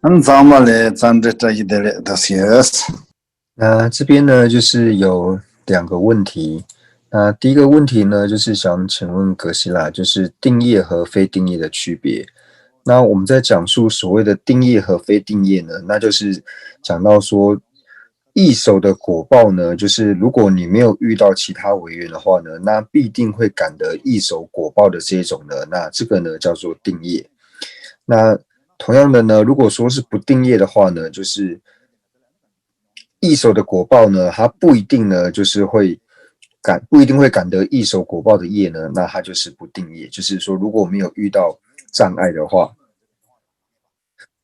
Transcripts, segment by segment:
很早嘛嘞，咱这一代的些那这边呢，就是有2个问题。那第一个问题呢，就是想请问格西拉，就是定业和非定业的区别。那我们在讲述所谓的定业和非定业呢，那就是讲到说，易手的果报呢，就是如果你没有遇到其他违约的话呢，那必定会感得易手果报的这种呢，那这个呢叫做定业。那同样的呢，如果说是不定业的话呢，就是易手的果报呢，它不一定呢，就是不一定会感得易手果报的业呢，那它就是不定业。就是说，如果没有遇到障碍的话，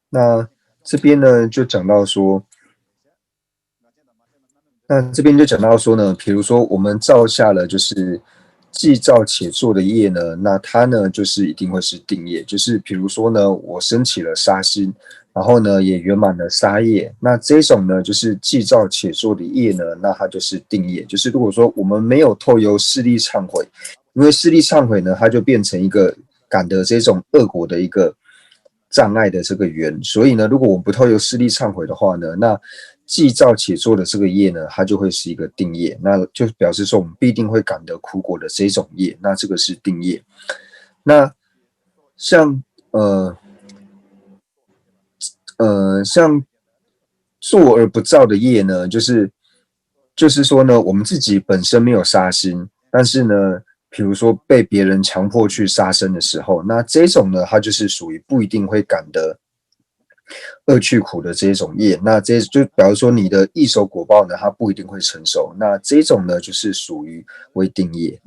那这边呢就讲到说，呢，比如说我们造下了就是既造且作的业呢，那它呢就是一定会是定业。就是比如说呢，我升起了杀心，然后呢也圆满了杀业，那这种呢就是既造且作的业呢，那它就是定业。就是如果说我们没有透由势力忏悔，因为势力忏悔呢，它就变成一个感得这种恶果的一个障碍的这个缘，所以呢，如果我们不透由势力忏悔的话呢，那既造且作的这个业呢，它就会是一个定业，那就表示说我们必定会感得苦果的这种业，那这个是定业。那像像作而不造的业呢，就是说呢，我们自己本身没有杀心，但是呢，比如说被别人强迫去杀生的时候，那这种呢，它就是属于不一定会感得恶趣苦的这种业，那这就表示说你的易手果报呢，它不一定会成熟，那这种呢就是属于未定业，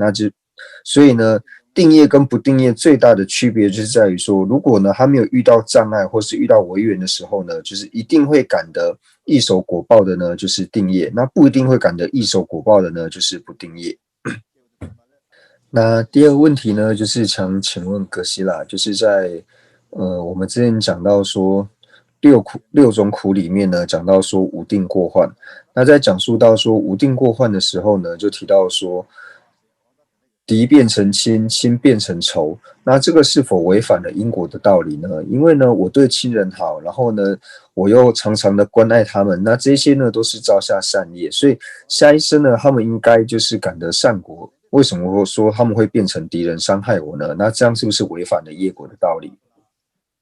所以呢，定业跟不定业最大的区别就是在于说，如果呢他没有遇到障碍或是遇到违缘的时候呢，就是一定会感得易手果报的呢就是定业，那不一定会感得易手果报的呢就是不定业。那第二个问题呢，就是想请问格西拉，就是在我们之前讲到说六种苦里面呢，讲到说无定过患。那在讲述到说无定过患的时候呢，就提到说敌变成亲，亲变成仇。那这个是否违反了因果的道理呢？因为呢，我对亲人好，然后呢，我又常常的关爱他们，那这些呢都是造下善业，所以下一生呢，他们应该就是感得善果。为什么会说他们会变成敌人伤害我呢？那这样是不是违反了业果的道理？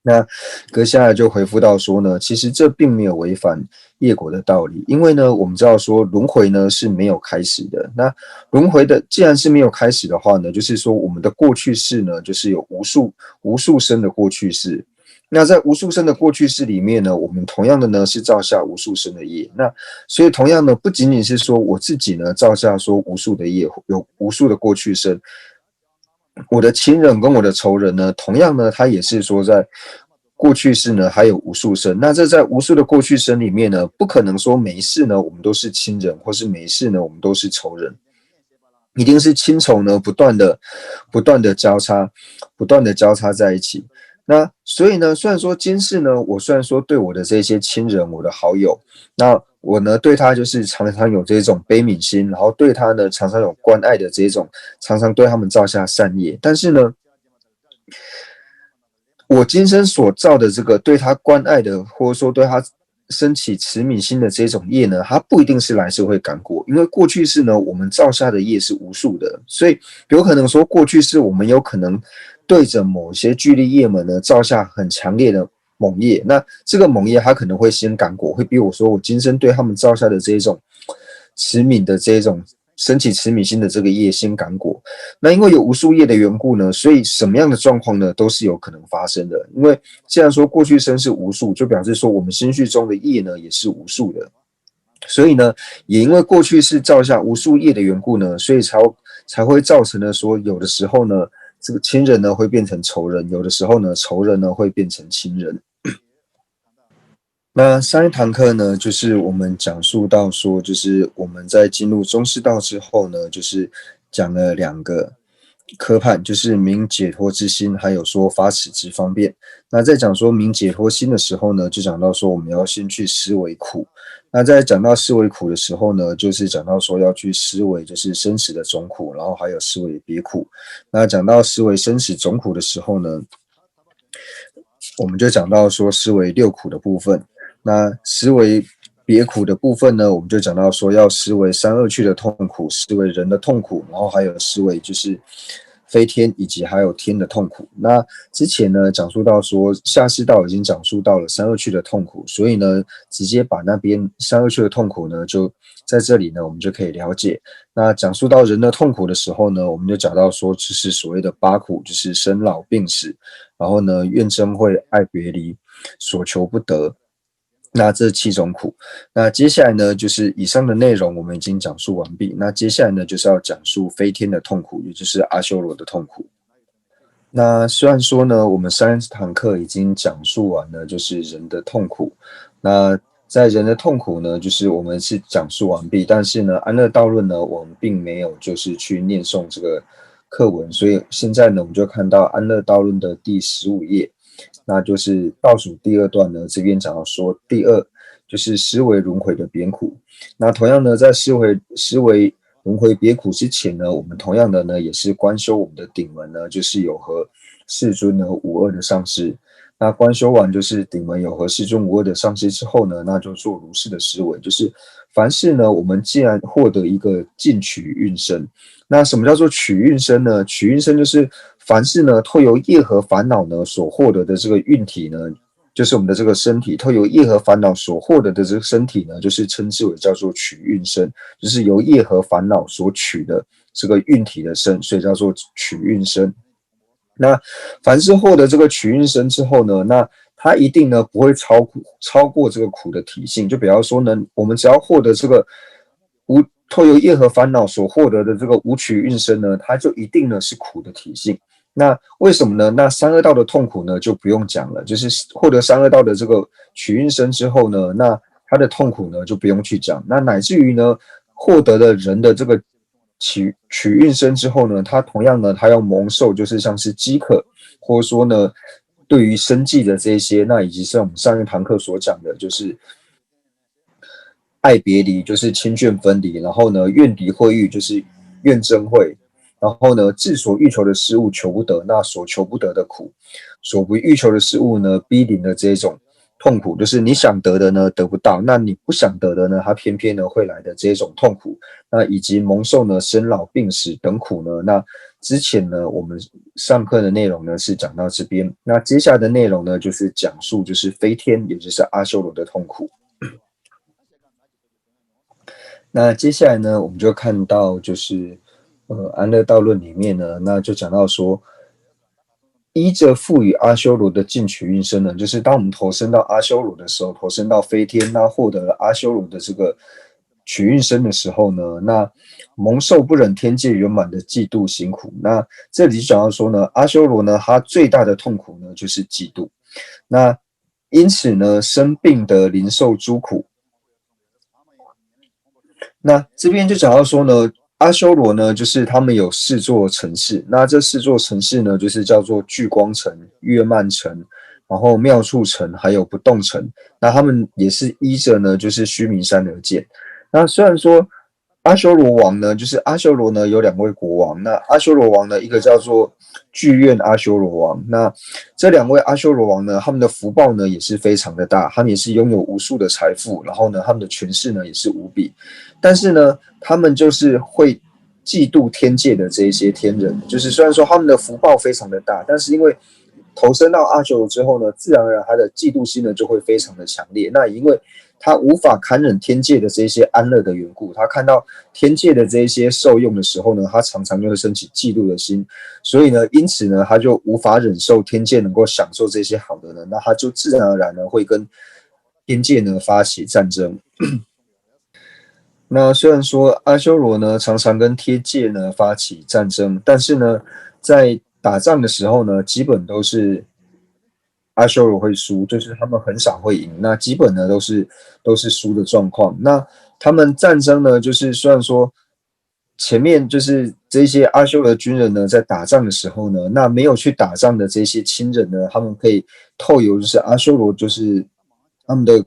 那阁下就回复到说呢，其实这并没有违反业果的道理，因为呢，我们知道说轮回呢是没有开始的。那轮回的既然是没有开始的话呢，就是说我们的过去世呢，就是有无数生的过去世。那在无数生的过去世里面呢，我们同样的呢是造下无数生的业。那所以同样呢，不仅仅是说我自己呢造下说无数的业，有无数的过去生。我的亲人跟我的仇人呢，同样呢，他也是说在过去世呢还有无数生。那这在无数的过去生里面呢，不可能说每一世呢我们都是亲人，或是每一世呢我们都是仇人，一定是亲仇呢不断的交叉，不断的交叉在一起。那所以呢，虽然说今世呢，我虽然说对我的这些亲人，我的好友，那我呢对他就是常常有这种悲悯心，然后对他呢常常有关爱的这种，常常对他们造下善业。但是呢，我今生所造的这个对他关爱的，或者说对他升起慈悯心的这种业呢，它不一定是来世会感果，因为过去世呢，我们造下的业是无数的，所以有可能说过去世我们有可能对着某些巨力业们呢造下很强烈的猛业，那这个猛业它可能会先感果，会比我说我今生对他们造下的这种慈悯的这种升起慈悯心的这个业先感果。那因为有无数业的缘故呢，所以什么样的状况呢，都是有可能发生的。因为既然说过去生是无数，就表示说我们心绪中的业呢也是无数的。所以呢，也因为过去是造下无数业的缘故呢，所以才会造成了说，有的时候呢，这个亲人呢会变成仇人，有的时候呢，仇人呢会变成亲人。那上一堂课呢，就是我们讲述到说，就是我们在进入中士道之后呢，就是讲了2个科判，就是明解脱之心，还有说发始之方便。那在讲说明解脱心的时候呢，就讲到说我们要先去思维苦。那在讲到思维苦的时候呢，就是讲到说要去思维就是生死的总苦，然后还有思维别苦。那讲到思维生死总苦的时候呢，我们就讲到说思维六苦的部分。那思维别苦的部分呢，我们就讲到说要思维三恶趣的痛苦，思维人的痛苦，然后还有思维就是非天以及还有天的痛苦。那之前呢讲述到说下士道已经讲述到了三恶趣的痛苦，所以呢直接把那边三恶趣的痛苦呢就在这里呢我们就可以了解。那讲述到人的痛苦的时候呢，我们就讲到说就是所谓的八苦，就是生老病死，然后呢怨憎会爱别离所求不得，那这七种苦。那接下来呢就是以上的内容我们已经讲述完毕，那接下来呢就是要讲述非天的痛苦，也就是阿修罗的痛苦。那虽然说呢我们3堂课已经讲述完了就是人的痛苦，那在人的痛苦呢就是我们是讲述完毕，但是呢安乐道论呢我们并没有就是去念诵这个课文，所以现在呢我们就看到安乐道论的第15页，那就是倒数第2段呢，这边讲到说第2就是思维轮回的别苦。那同样呢，在思维轮回别苦之前呢，我们同样的呢也是观修我们的顶门呢，就是有和世尊呢无二的上师。那观修完就是顶门有和世尊无二的上师之后呢，那就做如是的思维，就是凡事呢，我们既然获得一个尽取运身，那什么叫做取运身呢？取运身就是凡事呢，透由业和烦恼呢所获得的这个运体呢，就是我们的这个身体，透由业和烦恼所获得的这个身体呢，就是称之为叫做取运身，就是由业和烦恼所取的这个运体的身，所以叫做取运身。那凡是获得这个取运身之后呢，那它一定呢不会超过这个苦的体性。就比方说呢，我们只要获得这个透由业和烦恼所获得的这个无取运身呢，它就一定呢是苦的体性。那为什么呢？那三恶道的痛苦呢就不用讲了，就是获得三恶道的这个取运身之后呢，那它的痛苦呢就不用去讲。那乃至于呢，获得了人的这个取运身之后呢，他同样呢，他要蒙受就是像是饥渴，或者说呢，对于生计的这些，那以及像我们上一堂课所讲的，就是爱别离，就是亲眷分离，然后呢，怨敌会欲，就是怨憎会，然后呢，自所欲求的事物求不得，那所求不得的苦，所不欲求的事物呢，逼临的这种痛苦，就是你想得的呢得不到，那你不想得的呢，它偏偏呢会来的这种痛苦，那以及蒙受呢生老病死等苦呢，那之前呢我们上课的内容呢是讲到这边，那接下来的内容呢就是讲述就是飞天，也就是阿修罗的痛苦。那接下来呢，我们就看到就是安乐道论里面呢，那就讲到说，依着赋予阿修罗的尽取运身呢，就是当我们投身到阿修罗的时候，投身到飞天，那获得了阿修罗的这个取运身的时候呢，那蒙受不忍天界圆满的嫉妒辛苦。那这里讲到说呢，阿修罗呢，他最大的痛苦呢就是嫉妒。那因此呢，生病的临受诸苦。那这边就讲到说呢，阿修罗呢，就是他们有4座城市，那这4座城市呢，就是叫做聚光城、月曼城，然后妙处城，还有不动城。那他们也是依着呢，就是须弥山而建。那虽然说阿修罗王呢，就是阿修罗呢有2位国王，那阿修罗王呢，一个叫做剧院阿修罗王，那这2位阿修罗王呢，他们的福报呢也是非常的大，他们也是拥有无数的财富，然后呢，他们的权势呢也是无比。但是呢，他们就是会嫉妒天界的这一些天人，就是虽然说他们的福报非常的大，但是因为投身到阿修罗之后呢，自然而然他的嫉妒心呢就会非常的强烈。那因为他无法堪忍天界的这些安乐的缘故，他看到天界的这些受用的时候呢，他常常就会升起嫉妒的心，所以呢，因此呢，他就无法忍受天界能够享受这些好的呢，那他就自然而然呢会跟天界呢发起战争。那虽然说阿修罗呢常常跟天界呢发起战争，但是呢，在打仗的时候呢，基本都是阿修罗会输，就是他们很少会赢。那基本呢都是输的状况。那他们战争呢，就是虽然说前面就是这些阿修罗军人呢在打仗的时候呢，那没有去打仗的这些亲人呢，他们可以透由就是阿修罗就是他们的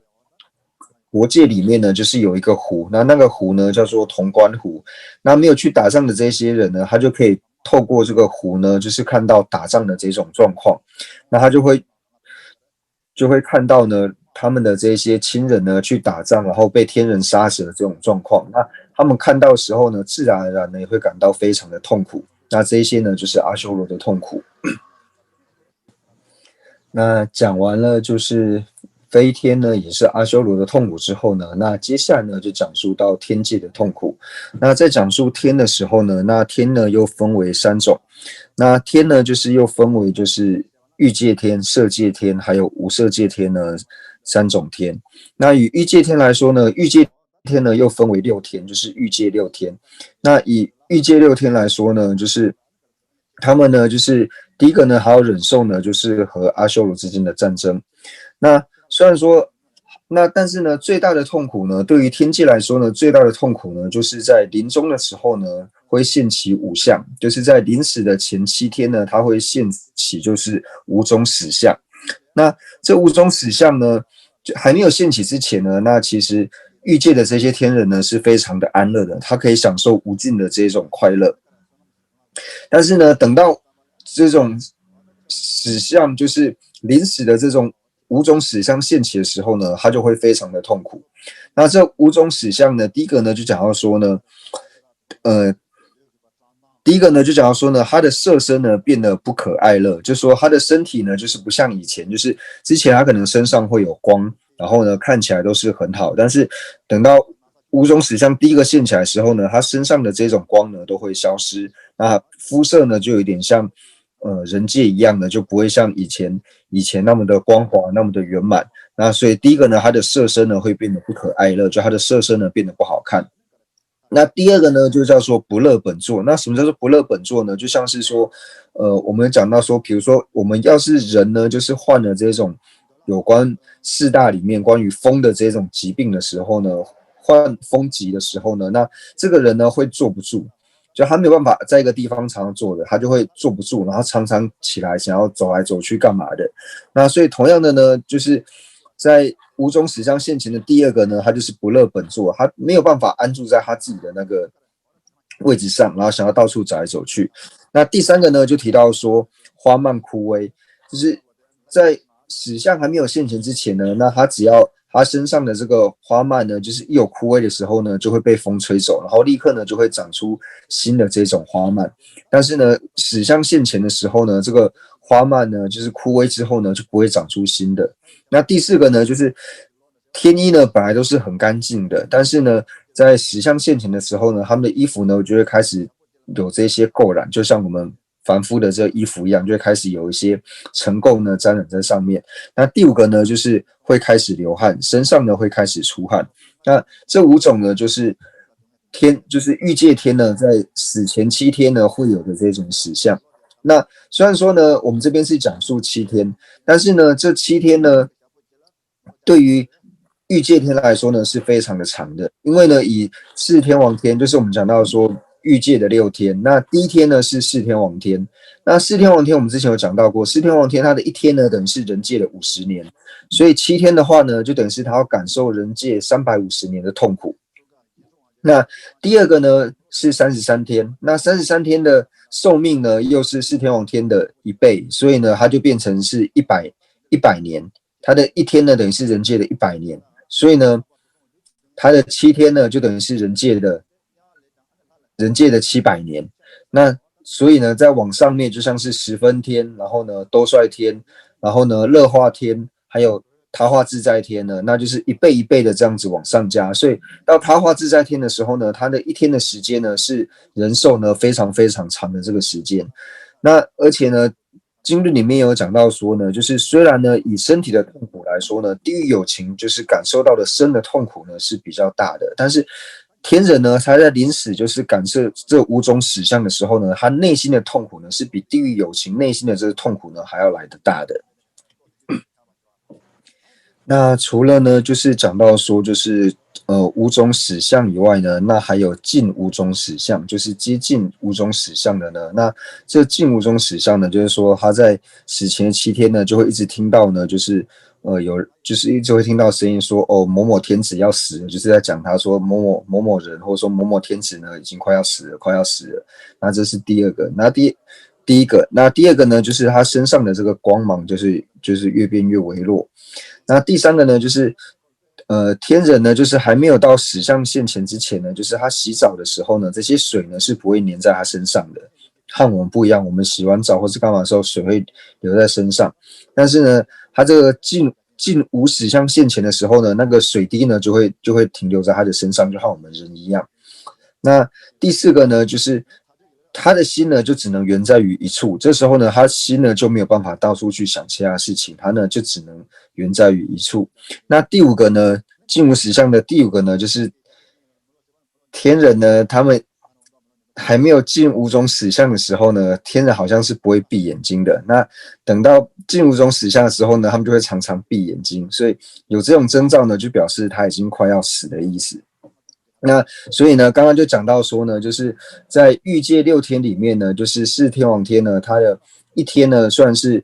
国界里面呢，就是有一个湖，那个湖呢叫做潼关湖。那没有去打仗的这些人呢，他就可以透过这个湖呢，就是看到打仗的这种状况，那他就会就会看到呢他们的这些亲人呢去打仗，然后被天人杀死的这种状况。那他们看到的时候呢，自然而然呢也会感到非常的痛苦。那这些呢就是阿修罗的痛苦。那讲完了就是飞天呢也是阿修罗的痛苦之后呢，那接下来呢就讲述到天界的痛苦。那在讲述天的时候呢，那天呢又分为3种。那天呢就是又分为就是欲界天、色界天还有无色界天呢3种天。那以欲界天来说呢，欲界天呢又分为6天，就是欲界6天。那以欲界6天来说呢，就是他们呢就是第一个呢还要忍受呢就是和阿修罗之间的战争。那虽然说但是呢最大的痛苦呢，对于天界来说呢，最大的痛苦呢就是在临终的时候呢会现起5相，就是在临死的前7天呢，他会现起就是5种死相。那这5种死相呢，就还没有现起之前呢，那其实欲界的这些天人呢是非常的安乐的，他可以享受无尽的这种快乐。但是呢，等到这种死相，就是临死的这种5种死相现起的时候呢，他就会非常的痛苦。那这5种死相呢，第一个呢就讲到说呢，他的色身呢变得不可爱乐，就说他的身体呢就是不像以前，就是之前他可能身上会有光，然后呢看起来都是很好，但是等到5种死相第一个现起来的时候呢，他身上的这种光呢都会消失，那肤色呢就有点像人界一样的，就不会像以前那么的光滑，那么的圆满。那所以第一个呢，他的色身呢会变得不可爱乐，就他的色身呢变得不好看。那第二个呢，就叫做不乐本座。那什么叫做不乐本座呢？就像是说，我们讲到说，比如说我们要是人呢，就是患了这种有关4大里面关于风的这种疾病的时候呢，患风疾的时候呢，那这个人呢会坐不住，就他没有办法在一个地方常常坐的，他就会坐不住，然后常常起来想要走来走去干嘛的。那所以同样的呢，就是在5种死相现前的第二个呢，他就是不乐本座，他没有办法安住在他自己的那个位置上，然后想要到处走来走去。那第3个呢，就提到说花蔓枯萎，就是在死相还没有现前之前呢，那他只要他身上的这个花蔓呢，就是一有枯萎的时候呢，就会被风吹走，然后立刻呢就会长出新的这种花蔓。但是呢，死相现前的时候呢，这个花蔓呢，就是枯萎之后呢，就不会长出新的。那第4个呢，就是天衣呢本来都是很干净的，但是呢，在死相现前的时候呢，他们的衣服呢就会开始有这些垢染，就像我们凡夫的这个衣服一样，就会开始有一些尘垢呢沾染在上面。那第5个呢，就是会开始流汗，身上呢会开始出汗。那这5种呢，就是欲界天呢，在死前7天呢会有的这种死相。那虽然说呢，我们这边是讲述7天，但是呢，这7天呢，对于欲界天来说呢，是非常的长的。因为呢，以4天王天，就是我们讲到说欲界的6天，那第1天呢是4天王天。那4天王天我们之前有讲到过，4天王天它的1天呢，等于是人界的50年，所以7天的话呢，就等于是他要感受人界350年的痛苦。那第2个呢是33天，那33天的寿命呢又是4天王天的1倍，所以呢它就变成是100年，它的1天呢等于是人界的100年，所以呢它的7天呢就等于是人界的700年。那所以呢再往上面就像是10分天，然后呢兜率天，然后呢乐化天，还有他化自在天呢，那就是1倍1倍的这样子往上加，所以到他化自在天的时候呢，它的1天的时间呢是人寿呢非常非常长的这个时间。那而且呢，经律里面有讲到说呢，就是虽然呢以身体的痛苦来说呢，地狱有情就是感受到的身的痛苦呢是比较大的，但是天人呢，他在临死就是感受这5种死相的时候呢，他内心的痛苦呢是比地狱有情内心的这个痛苦呢还要来得大的。那除了呢，就是讲到说，就是5种死相以外呢，那还有近5种死相，就是接近5种死相的呢。那这近5种死相呢，就是说他在死前7天呢，就会一直听到呢，就是一直会听到声音说，哦，某某天子要死了，就是在讲他说某某人，或者说某某天子呢，已经快要死了，快要死了。那这是第2个。那第一个。那第二个呢，就是他身上的这个光芒就是越变越微弱。那第三个呢，就是天人呢，就是还没有到死相现前之前呢，就是他洗澡的时候呢，这些水呢是不会粘在他身上的，和我们不一样。我们洗完澡或是干嘛的时候，水会留在身上，但是呢，他这个进无死相现前的时候呢，那个水滴呢就会停留在他的身上，就和我们人一样。那第四个呢，就是他的心呢就只能缘在于一处，这时候呢，他心呢就没有办法到处去想其他事情，他呢就只能缘在于一处。那第五个呢，进无死相的第五个呢，就是天人呢，他们还没有进五种死相的时候呢，天人好像是不会闭眼睛的。那等到进五种死相的时候呢，他们就会常常闭眼睛，所以有这种征兆呢，就表示他已经快要死的意思。那所以呢，刚刚就讲到说呢，就是在欲界6天里面呢，就是四天王天呢，他的一天呢，虽然是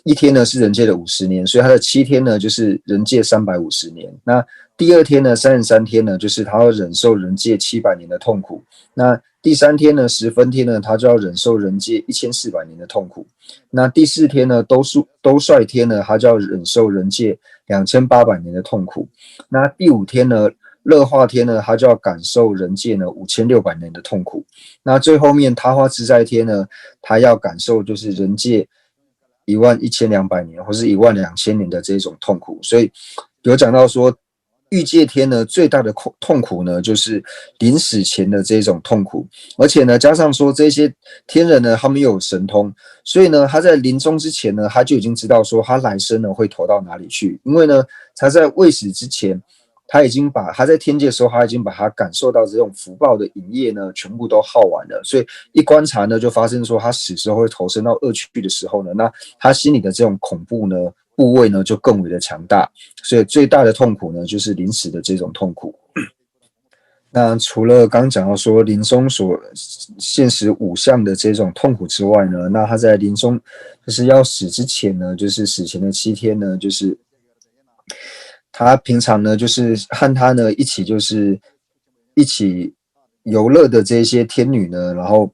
一天呢是人界的50年，所以他的7天呢就是人界350年。那第2天呢33天呢，就是他要忍受人界700年的痛苦。那第3天呢10分天呢，他就要忍受人界1400年的痛苦。那第4天呢兜率天呢，他就要忍受人界2800年的痛苦。那第5天呢乐化天呢，他就要感受人界呢5600年的痛苦。那最后面他化自在天呢，他要感受就是人界11200年或是12000年的这种痛苦。所以有讲到说，欲界天呢最大的痛苦呢，就是临死前的这种痛苦。而且呢，加上说这些天人呢，他们又有神通，所以呢，他在临终之前呢，他就已经知道说他来生呢会投到哪里去。因为呢，他在未死之前，他在天界的时候，他已经把他感受到这种福报的影业呢，全部都耗完了。所以一观察呢，就发生说他死时候会投身到恶趣的时候呢，那他心里的这种恐怖呢部位呢就更为的强大。所以最大的痛苦呢，就是临死的这种痛苦。那除了刚讲到说临终所现实5项的这种痛苦之外呢，那他在临终就是要死之前呢，就是死前的7天呢，就是他平常呢，就是和他呢一起游乐的这些天女呢，然后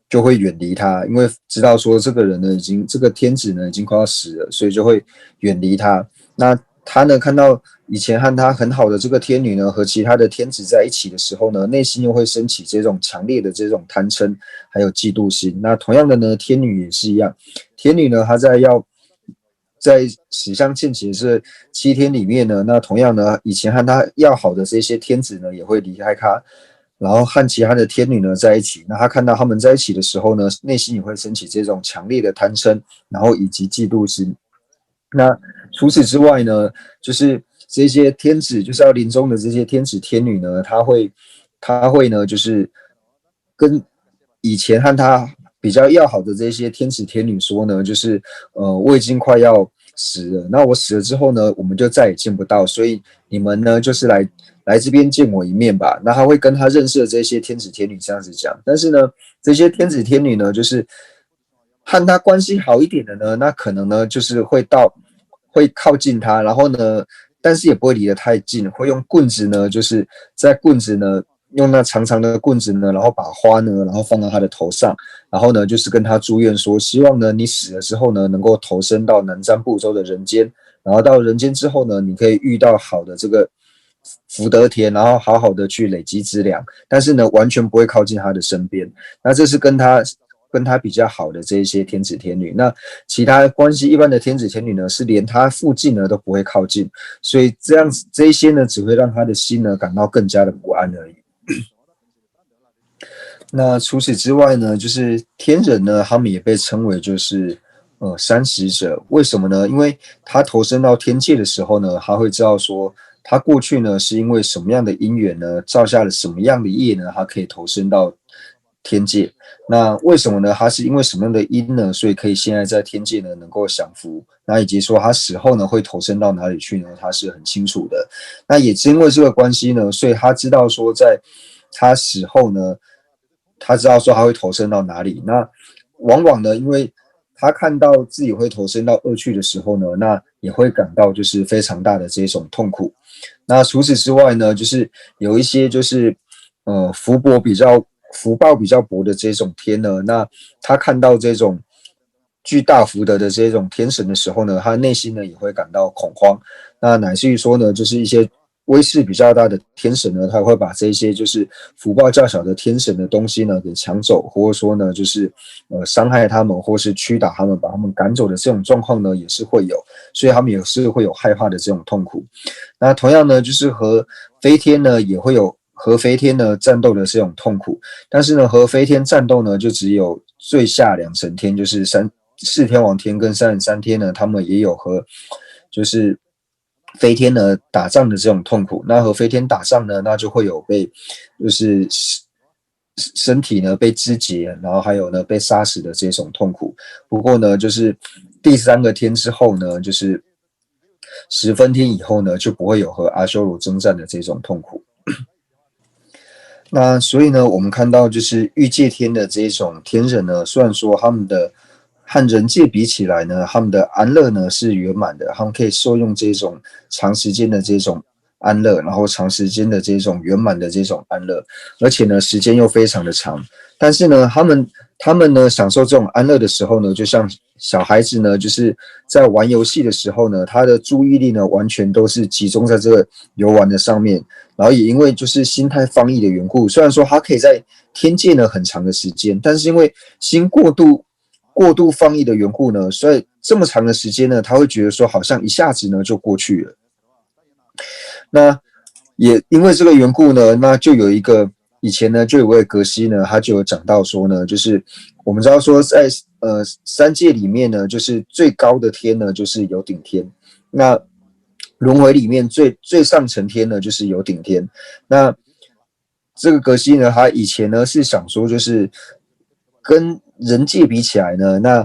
就会远离他，因为知道说这个人呢这个天子呢已经快要死了，所以就会远离他。那他呢看到以前和他很好的这个天女呢和其他的天子在一起的时候呢，内心又会升起这种强烈的这种贪嗔还有嫉妒心。那同样的呢，天女也是一样，天女呢她在死相现前这7天里面呢，那同样呢，以前和他要好的这些天子呢，也会离开他，然后和其他的天女呢在一起。那他看到他们在一起的时候呢，内心也会升起这种强烈的贪嗔，然后以及嫉妒心。那除此之外呢，就是这些天子，就是要临终的这些天子天女呢，他会呢，就是跟以前和他比较要好的这些天子天女说呢，就是我已经快要死了，那我死了之后呢，我们就再也见不到，所以你们呢就是来这边见我一面吧。那他会跟他认识的这些天子天女这样子讲，但是呢，这些天子天女呢，就是和他关系好一点的呢，那可能呢就是会靠近他，然后呢，但是也不会离得太近，会用棍子呢，就是在棍子呢。用那长长的棍子呢，然后把花呢，然后放到他的头上，然后呢，就是跟他祝愿说，希望呢你死了之后呢，能够投身到南瞻部洲的人间，然后到人间之后呢，你可以遇到好的这个福德田，然后好好的去累积资粮，但是呢，完全不会靠近他的身边。那这是跟他比较好的这一些天子天女，那其他关系一般的天子天女呢，是连他附近呢都不会靠近，所以这样子这一些呢，只会让他的心呢感到更加的不安而已。那除此之外呢，就是天人呢，他们也被称为就是三使者。为什么呢？因为他投身到天界的时候呢，他会知道说，他过去呢是因为什么样的因缘呢，造下了什么样的业呢，他可以投身到天界。那为什么呢？他是因为什么样的因呢？所以可以现在在天界呢能够享福。那以及说他死后呢会投身到哪里去呢？他是很清楚的。那也是因为这个关系呢，所以他知道说在他死后呢，他知道说他会投身到哪里。那往往呢，因为他看到自己会投身到恶趣的时候呢，那也会感到就是非常大的这种痛苦。那除此之外呢，就是有一些就是福薄比较福报比较薄的这种天呢，那他看到这种巨大福德的这种天神的时候呢，他内心呢也会感到恐慌。那乃至于说呢，就是一些威势比较大的天神呢，他会把这些就是福报较小的天神的东西呢给抢走，或者说呢就是伤害他们，或是驱打他们，把他们赶走的这种状况呢也是会有，所以他们也是会有害怕的这种痛苦。那同样呢，就是和飞天呢也会有和飞天呢战斗的这种痛苦，但是呢和飞天战斗呢就只有最下2层天，就是四天王天跟33天呢，他们也有和就是飞天呢打仗的这种痛苦。那和飞天打仗呢，那就会有被就是身体呢被肢解，然后还有呢被杀死的这种痛苦。不过呢，就是第3个天之后呢，就是10分天以后呢，就不会有和阿修罗征战的这种痛苦。那所以呢，我们看到就是欲界天的这种天人呢，虽然说他们的和人界比起来呢，他们的安乐呢是圆满的，他们可以受用这种长时间的这种安乐，然后长时间的这种圆满的这种安乐，而且呢时间又非常的长。但是呢，他们呢享受这种安乐的时候呢，就像小孩子呢，就是在玩游戏的时候呢，他的注意力呢完全都是集中在这个游玩的上面。然后也因为就是心态放逸的缘故，虽然说他可以在天界呢很长的时间，但是因为心过度放逸的缘故呢，所以这么长的时间呢，他会觉得说好像一下子呢就过去了。那也因为这个缘故呢，那就有一个以前呢就有位格西呢，他就有讲到说呢，就是我们知道说在3界里面呢，就是最高的天呢就是有顶天，那轮回里面最上层天呢就是有顶天。那这个格西呢，他以前呢是想说，就是跟人界比起来呢，那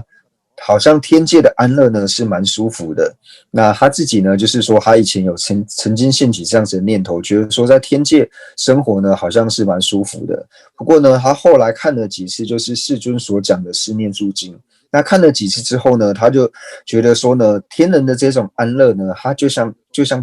好像天界的安乐呢是蛮舒服的。那他自己呢，就是说他以前有曾经兴起这样子的念头，觉得说在天界生活呢好像是蛮舒服的。不过呢，他后来看了几次，就是世尊所讲的《思念诸经》。那看了几次之后呢，他就觉得说呢，天人的这种安乐呢，他就像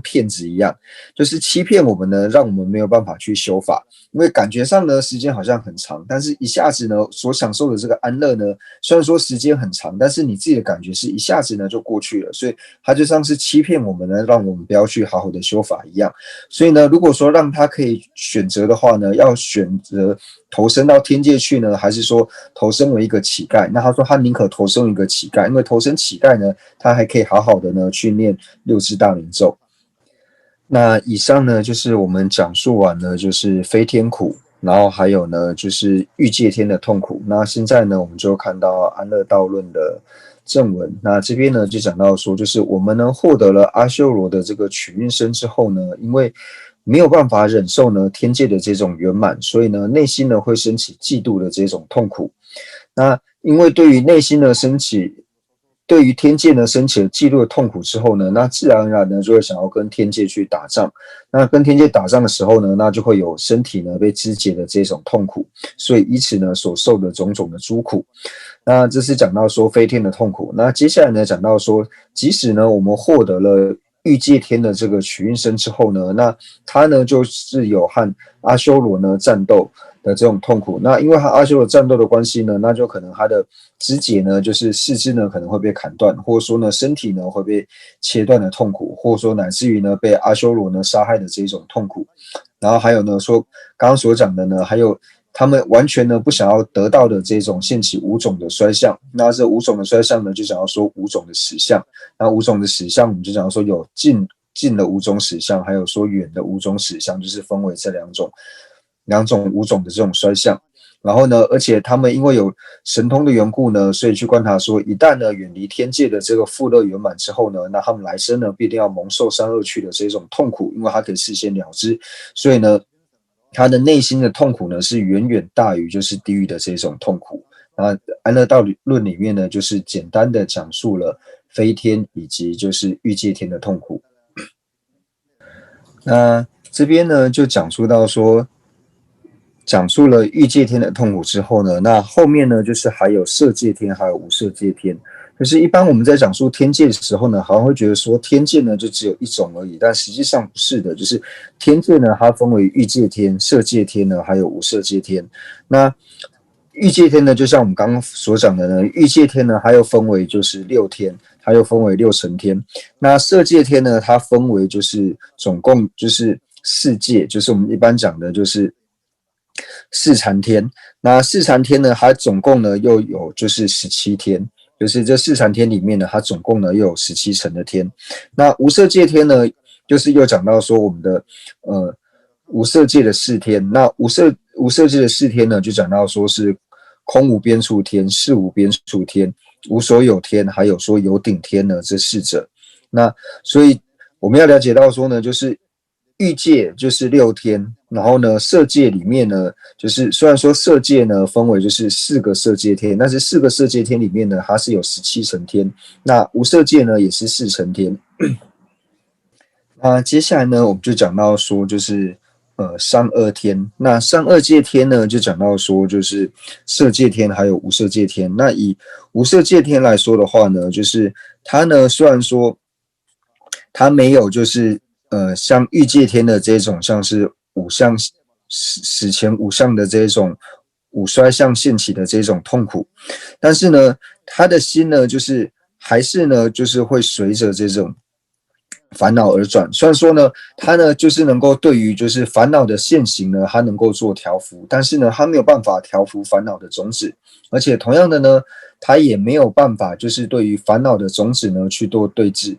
骗子一样，就是欺骗我们呢，让我们没有办法去修法。因为感觉上呢，时间好像很长，但是一下子呢，所享受的这个安乐呢，虽然说时间很长，但是你自己的感觉是一下子呢就过去了，所以他就像是欺骗我们呢，让我们不要去好好的修法一样。所以呢，如果说让他可以选择的话呢，要选择投身到天界去呢，还是说投身为一个乞丐？那他说他宁可投身为一个乞丐，因为投身乞丐呢，他还可以好好的呢去念6支大明咒。那以上呢就是我们讲述完了就是飞天苦，然后还有呢就是欲界天的痛苦。那现在呢我们就看到安乐道论的正文。那这边呢就讲到说，就是我们呢获得了阿修罗的这个取运身之后呢，因为没有办法忍受呢天界的这种圆满，所以呢内心呢会升起嫉妒的这种痛苦。那因为对于内心呢对于天界呢升起了嫉妒的痛苦之后呢，那自然而然呢就会想要跟天界去打仗。那跟天界打仗的时候呢，那就会有身体呢被肢解的这种痛苦，所以以此呢所受的种种的诸苦。那这是讲到说飞天的痛苦。那接下来呢讲到说，即使呢我们获得了欲界天的这个取运身之后呢，那他呢就是有和阿修罗呢战斗的这种痛苦。那因为和阿修罗战斗的关系呢，那就可能他的肢解呢，就是四肢呢可能会被砍断，或者说呢身体呢会被切断的痛苦，或者说乃至于呢被阿修罗呢杀害的这种痛苦。然后还有呢说刚刚所讲的呢，还有他们完全呢不想要得到的这种现起5种的衰相。那这5种的衰相呢，就讲到说5种的实相。那5种的实相，我们就讲到说有近的5种实相，还有说远的5种实相，就是分为这两种5种的这种衰相。然后呢，而且他们因为有神通的缘故呢，所以去观察说，一旦呢远离天界的这个富乐圆满之后呢，那他们来生呢必定要蒙受三恶趣的这种痛苦，因为他可以事先了知，所以呢，他的内心的痛苦呢是远远大于就是地狱的这种痛苦。那安乐道论里面呢，就是简单的讲述了飞天以及就是欲界天的痛苦。那这边呢就讲述到说，讲述了欲界天的痛苦之后呢，那后面呢就是还有色界天，还有无色界天。可是，一般我们在讲述天界的时候呢，好像会觉得说天界呢就只有一种而已，但实际上不是的，就是天界呢它分为欲界天、色界天呢，还有无色界天。那欲界天呢，就像我们刚刚所讲的呢，欲界天呢，它又分为就是六天，它又分为六层天。那色界天呢，它分为就是总共就是四界，就是我们一般讲的就是四禅天。那四禅天呢，它总共呢又有就是17天。就是这四禅天里面呢，它总共呢又有17层的天。那无色界天呢，就是又讲到说我们的无色界的4天。那无色界的4天呢，就讲到说是空无边处天、事无边处天、无所有天，还有说有顶天呢这4者。那所以我们要了解到说呢，就是欲界就是6天，然后呢色界里面呢，就是虽然说色界呢分为就是4个色界天，但是4个色界天里面呢，它是有17层天。那无色界呢也是4层天。那接下来呢，我们就讲到说就是上2天。那上2界天呢，就讲到说就是色界天还有无色界天。那以无色界天来说的话呢，就是它呢虽然说它没有就是像欲界天的这种像是五相死前5相的这种五衰相现起的这种痛苦，但是呢，他的心呢就是还是呢就是会随着这种烦恼而转。虽然说呢，他呢就是能够对于就是烦恼的现行呢，他能够做调伏，但是呢，他没有办法调伏烦恼的种子，而且同样的呢，他也没有办法就是对于烦恼的种子呢去做对治。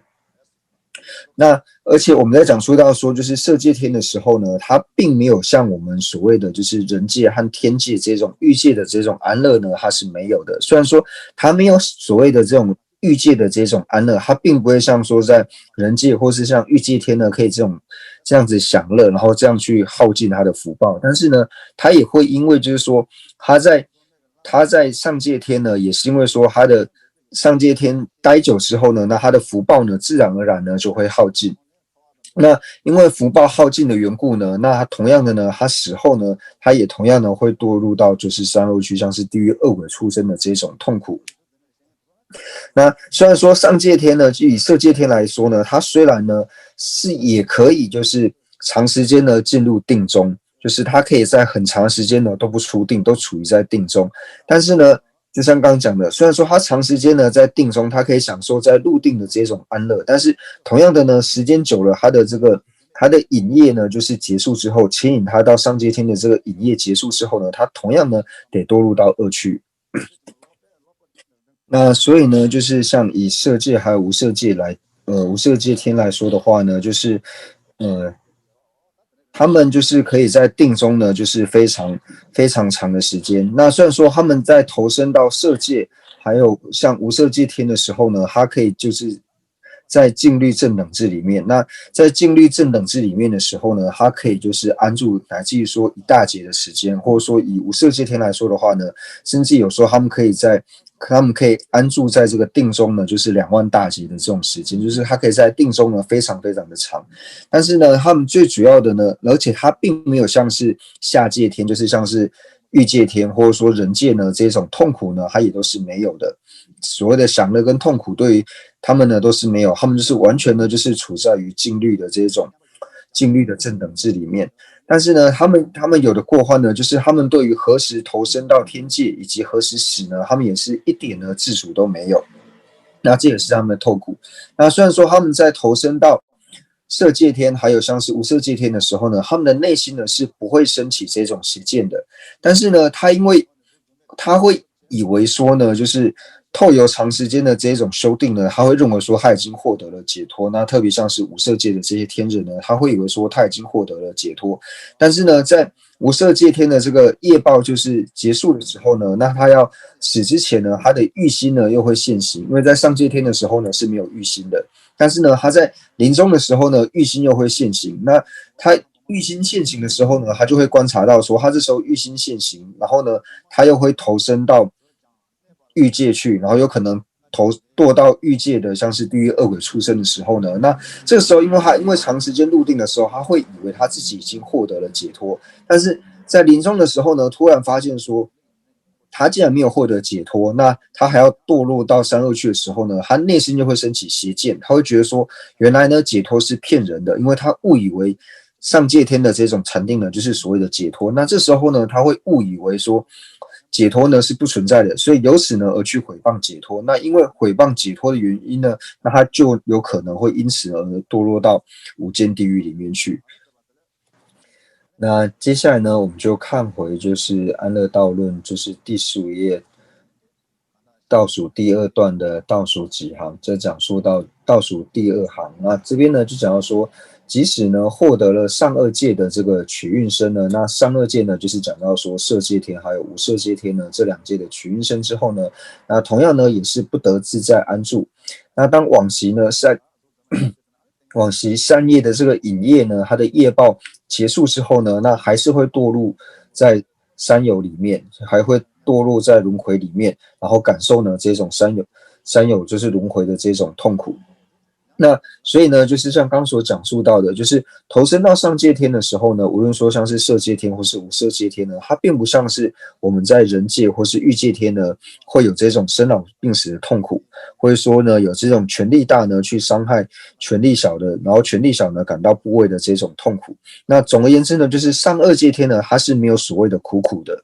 那而且我们在讲述到说，就是色界天的时候呢，它并没有像我们所谓的就是人界和天界这种欲界的这种安乐呢，它是没有的。虽然说它没有所谓的这种欲界的这种安乐，它并不会像说在人界或是像欲界天呢，可以这样子享乐，然后这样去耗尽它的福报。但是呢，它也会因为就是说他在上界天呢，也是因为说他的上界天待久之后呢，那他的福报呢，自然而然呢就会耗尽。那因为福报耗尽的缘故呢，那他同样的呢，他死后呢，他也同样呢会堕入到就是三恶趣，像是地狱恶鬼畜生的这种痛苦。那虽然说上界天呢，就以色界天来说呢，它虽然呢是也可以就是长时间呢进入定中，就是它可以在很长时间呢都不出定，都处于在定中，但是呢，就像刚刚讲的，虽然说他长时间呢在定中，他可以享受在入定的这种安乐，但是同样的呢，时间久了，他的引业呢就是结束之后，牵引他到上界天的这个引业结束之后呢，他同样呢得堕入到恶趣。那所以呢，就是像以色界还有无色界无色界天来说的话呢，就是他们就是可以在定中呢，就是非常非常长的时间。那虽然说他们在投身到色界，还有像无色界天的时候呢，他可以就是在静虑正等智里面。那在静虑正等智里面的时候呢，他可以就是安住，乃至于说一大劫的时间，或者说以无色界天来说的话呢，甚至有时候他们可以安住在这个定中呢，就是2万大劫的这种时间，就是他可以在定中呢非常非常的长。但是呢，他们最主要的呢，而且他并没有像是下界天，就是像是欲界天或者说人界呢这种痛苦呢，它也都是没有的。所谓的享乐跟痛苦对于他们呢都是没有，他们就是完全呢就是处在于静虑的这种静虑的正等智里面。但是呢，他们有的过患呢，就是他们对于何时投身到天界以及何时死呢，他们也是一点呢自主都没有。那这也是他们的痛苦。那虽然说他们在投身到色界天还有像是无色界天的时候呢，他们的内心呢是不会升起这种邪见的。但是呢，因为他会以为说呢，就是透由长时间的这种修订呢，他会认为说他已经获得了解脱。那特别像是无色界的这些天人呢，他会以为说他已经获得了解脱。但是呢，在无色界天的这个业报就是结束的时候呢，那他要死之前呢，他的欲心呢又会现行，因为在上界天的时候呢是没有欲心的，但是呢他在临终的时候呢，欲心又会现行。那他欲心现行的时候呢，他就会观察到说，他这时候欲心现行，然后呢，他又会投身到欲界去，然后有可能堕到欲界的，像是地狱恶鬼畜生的时候呢，那这个时候，因为长时间入定的时候，他会以为他自己已经获得了解脱，但是在临终的时候呢，突然发现说，他既然没有获得解脱，那他还要堕落到三恶趣的时候呢，他内心就会升起邪见，他会觉得说，原来呢解脱是骗人的，因为他误以为上界天的这种禅定呢，就是所谓的解脱。那这时候呢，他会误以为说，解脱呢是不存在的，所以由此呢而去毁谤解脱。那因为毁谤解脱的原因呢，那他就有可能会因此而堕落到无间地狱里面去。那接下来呢，我们就看回就是安乐道论，就是第15页倒数第2段的倒数几行，这讲述到倒数第2行。那这边呢就讲到说，即使呢获得了上2界的这个取运身呢，那上2界呢就是讲到说色界天还有无色界天呢这2界的取运身之后呢，那同样呢也是不得自在安住。那当往昔善业的这个引业呢，它的业报结束之后呢，那还是会堕入在三有里面，还会堕落在轮回里面，然后感受呢这种三有就是轮回的这种痛苦。那所以呢，就是像刚所讲述到的，就是投身到上界天的时候呢，无论说像是色界天或是无色界天呢，它并不像是我们在人界或是欲界天呢，会有这种生老病死的痛苦，或者说呢有这种权力大呢去伤害权力小的，然后权力小呢感到部位的这种痛苦。那总而言之呢，就是上2界天呢，它是没有所谓的苦的。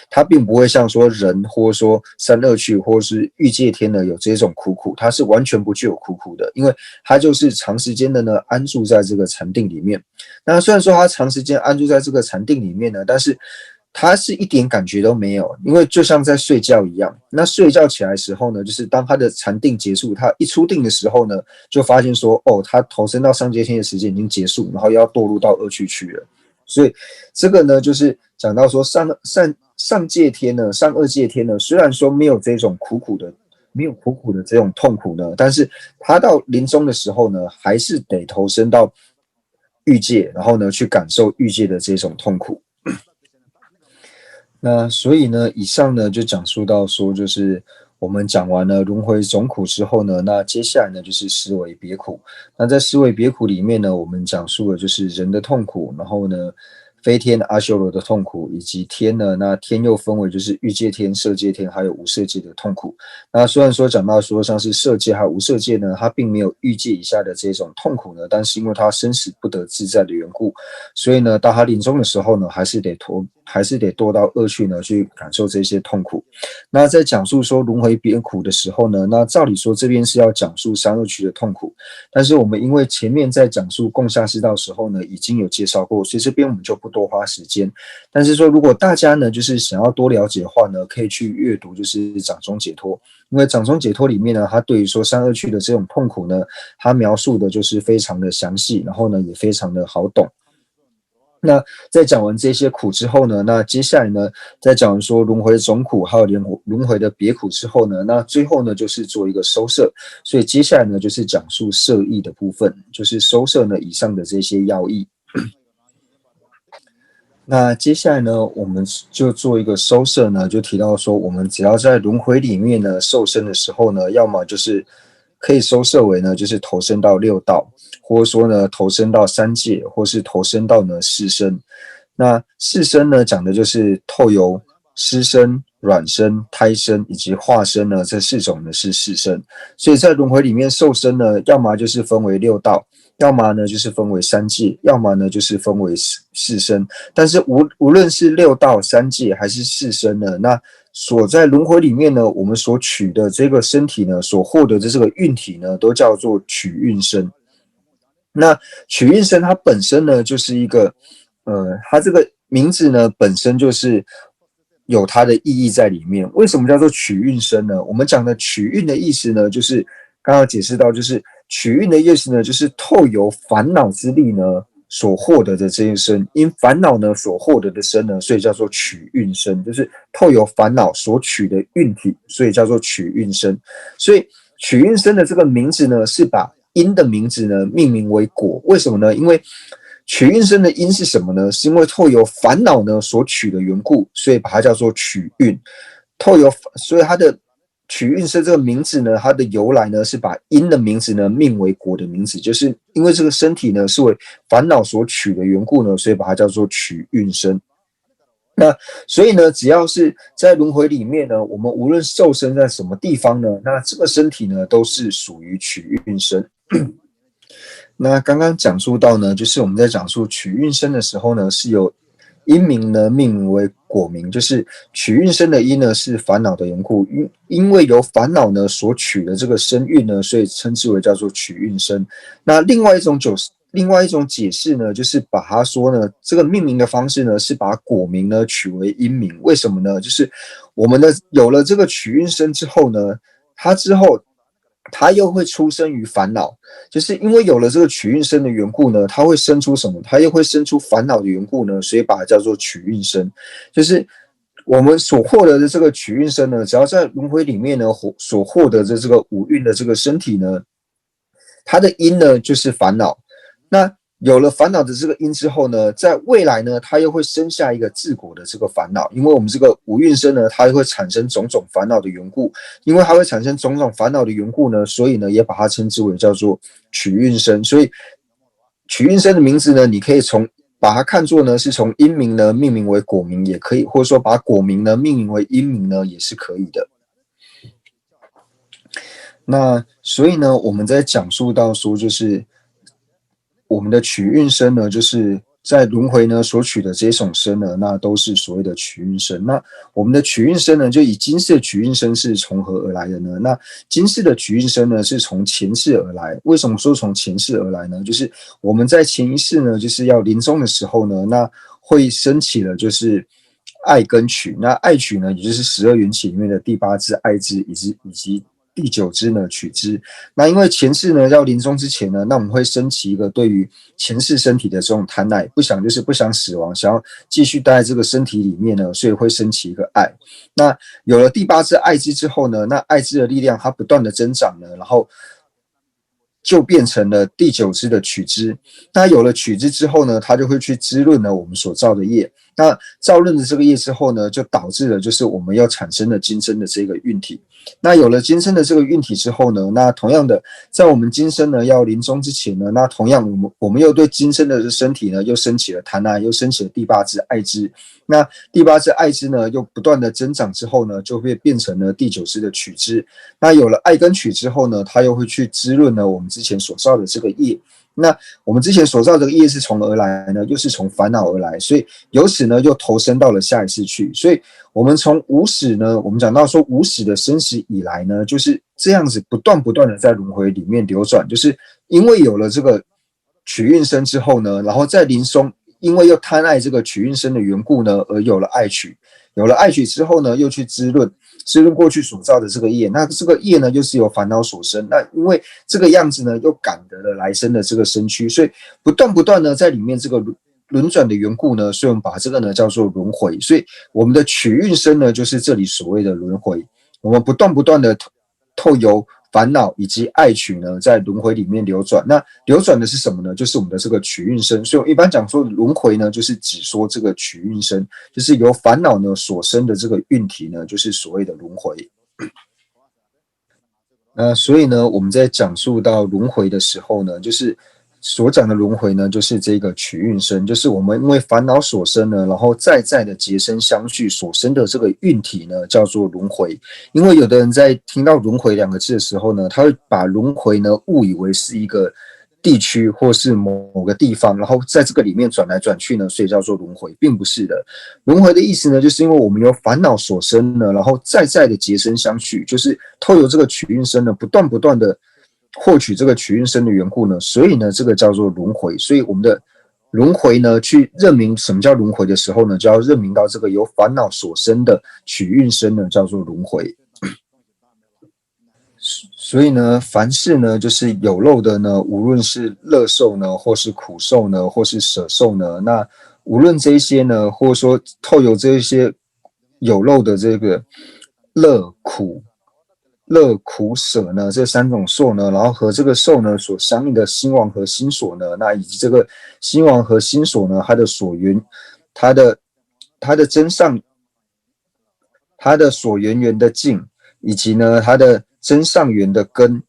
它并不会像说人或者说三恶趣或是欲界天呢有这种苦，它是完全不具有苦的，因为它就是长时间的呢安住在这个禅定里面。那虽然说它长时间安住在这个禅定里面呢，但是它是一点感觉都没有，因为就像在睡觉一样。那睡觉起来的时候呢，就是当他的禅定结束，他一出定的时候呢，就发现说，哦，他投身到上界天的时间已经结束，然后要堕入到恶趣去了。所以这个呢，就是讲到说上界天呢，上2界天呢，虽然说没有这种没有苦的这种痛苦呢，但是他到临终的时候呢，还是得投身到欲界，然后呢去感受欲界的这种痛苦。那所以呢，以上呢就讲述到说，就是我们讲完了轮回总苦之后呢，那接下来呢就是思维别苦。那在思维别苦里面呢，我们讲述了就是人的痛苦，然后呢飞天阿修罗的痛苦，以及天呢，那天又分为就是欲界天、色界天还有无色界的痛苦。那虽然说讲到说像是色界还有无色界呢，它并没有欲界以下的这种痛苦呢，但是因为它生死不得自在的缘故，所以呢到他临终的时候呢，还是得堕到恶趣呢去感受这些痛苦。那在讲述说轮回别苦的时候呢，那照理说这边是要讲述三恶趣的痛苦，但是我们因为前面在讲述共下士道的时候呢，已经有介绍过，所以这边我们就不多花时间。但是说如果大家呢就是想要多了解的话呢，可以去阅读就是掌中解脱，因为掌中解脱里面呢，它对于说三恶趣的这种痛苦呢，它描述的就是非常的详细，然后呢也非常的好懂。那在讲完这些苦之后呢，那接下来呢，在讲完说轮回的总苦还有轮回的别苦之后呢，那最后呢就是做一个收摄，所以接下来呢就是讲述摄义的部分，就是收摄呢以上的这些要义。那接下来呢，我们就做一个收摄呢，就提到说，我们只要在轮回里面呢受生的时候呢，要么就是可以收摄为呢，就是投身到6道，或者说呢投身到3界，或是投身到呢4身。那4身呢，讲的就是透由湿身、软身、胎身以及化身呢，这4种呢是4身。所以在轮回里面受生呢，要么就是分为6道，要么呢就是分为3界，要么呢就是分为4身。但是无论是6道、3界还是4身呢，那所在轮回里面呢，我们所取的这个身体呢，所获得的这个运体呢，都叫做取运身。那取运身它本身呢，就是一个它这个名字呢本身就是有它的意义在里面。为什么叫做取运身呢？我们讲的取运的意思呢，就是刚刚解释到，就是取运的意思呢，就是透由烦恼之力呢所获得的这一身，因烦恼呢所获得的身呢，所以叫做取运身，就是透由烦恼所取的运体，所以叫做取运身。所以取运身的这个名字呢，是把因的名字呢命名为果。为什么呢？因为取运身的因是什么呢？是因为透由烦恼呢所取的缘故，所以把它叫做取运。所以它的取运身这个名字呢，它的由来呢是把因的名字呢命为果的名字，就是因为这个身体呢是为烦恼所取的缘故呢，所以把它叫做取运身。那所以呢，只要是在轮回里面呢，我们无论受生在什么地方呢，那这个身体呢都是属于取运身。那刚刚讲述到呢，就是我们在讲述取运身的时候呢，是由因名呢命名为果名，就是取运身的因呢是烦恼的缘故，因为由烦恼呢所取的这个身运呢，所以称之为叫做取运身。那另外一种解释呢，就是把它说呢，这个命名的方式呢是把果名呢取为因名。为什么呢？就是我们的有了这个取运身之后呢，它又会出生于烦恼，就是因为有了这个取运身的缘故呢，它会生出什么？它又会生出烦恼的缘故呢，所以把它叫做取运身。就是我们所获得的这个取运身呢，只要在轮回里面呢所获得的这个五蕴的这个身体呢，它的因呢就是烦恼。那有了烦恼的这个因之后呢，在未来呢，它又会生下一个自果的这个烦恼，因为我们这个五蕴身呢，它会产生种种烦恼的缘故，因为它会产生种种烦恼的缘故呢，所以呢，也把它称之为叫做取运身。所以取运身的名字呢，你可以把它看作呢是从因名呢命名为果名，也可以，或者说把果名呢命名为因名呢，也是可以的。那所以呢，我们在讲述到说，就是我们的取运身呢，就是在轮回呢所取的这种身呢，那都是所谓的取运身。那我们的取运身呢，就以今世的取运身是从何而来的呢？那今世的取运身呢，是从前世而来。为什么说从前世而来呢？就是我们在前一世呢，就是要临终的时候呢，那会升起了就是爱跟取。那爱取呢，也就是12缘起里面的第8支爱支，以及第9支呢取之。那因为前世呢要临终之前呢，那我们会升起一个对于前世身体的这种贪爱，不想死亡，想要继续待在这个身体里面呢，所以会升起一个爱。那有了第8支爱支之后呢，那爱支的力量它不断的增长呢，然后就变成了第9支的取支。那有了取支之后呢，它就会去滋润了我们所造的业。那造润的这个业之后呢，就导致了就是我们要产生的今生的这个运体。那有了今生的这个运体之后呢，那同样的，在我们今生呢要临终之前呢，那同样我们又对今生的身体呢又升起了贪爱，又升起了第8支爱支。那第8支爱支呢又不断的增长之后呢，就会变成了第9支的取支。那有了爱跟取之后呢，它又会去滋润了我们之前所造的这个业。那我们之前所造的业是从何而来呢？又是从烦恼而来，所以由此呢又投身到了下一世去。所以我们从无始呢，我们讲到说无始的生死以来呢，就是这样子不断的在轮回里面流转，就是因为有了这个取运身之后呢，然后在临终，因为又贪爱这个取运身的缘故呢，而有了爱取。有了爱取之后呢，又去滋润过去所造的这个业。那这个业呢，又是由烦恼所生。那因为这个样子呢，又感得了来生的这个身躯，所以不断呢，在里面这个轮转的缘故呢，所以我们把这个呢叫做轮回。所以我们的取运身呢，就是这里所谓的轮回。我们不断的透由烦恼以及爱取呢，在轮回里面流转。那流转的是什么呢？就是我们的这个取运身。所以我一般讲说轮回呢，就是指说这个取运身，就是由烦恼呢所生的这个运体呢，就是所谓的轮回。那所以呢，我们在讲述到轮回的时候呢，就是所讲的轮回呢，就是这个取运身，就是我们因为烦恼所生呢，然后再的结生相续所生的这个运体呢，叫做轮回。因为有的人在听到轮回2个字的时候呢，他会把轮回呢误以为是一个地区或是某个地方，然后在这个里面转来转去呢，所以叫做轮回，并不是的。轮回的意思呢，就是因为我们由烦恼所生呢，然后再的结生相续，就是透由这个取运身呢，不断的获取这个取运身的缘故呢，所以呢，这个叫做轮回。所以我们的轮回呢，去认明什么叫轮回的时候呢，就要认明到这个由烦恼所生的取运身呢，叫做轮回。所以呢，凡事呢，就是有漏的呢，无论是乐受呢，或是苦受呢，或是舍受呢，那无论这些呢，或者说透由这些有漏的这个乐苦舍呢，这3种受呢，然后和这个受呢所相应的心王和心所呢，那以及这个心王和心所呢，它的所缘，它的真上，它的所缘缘的境，以及呢它的真上缘的根，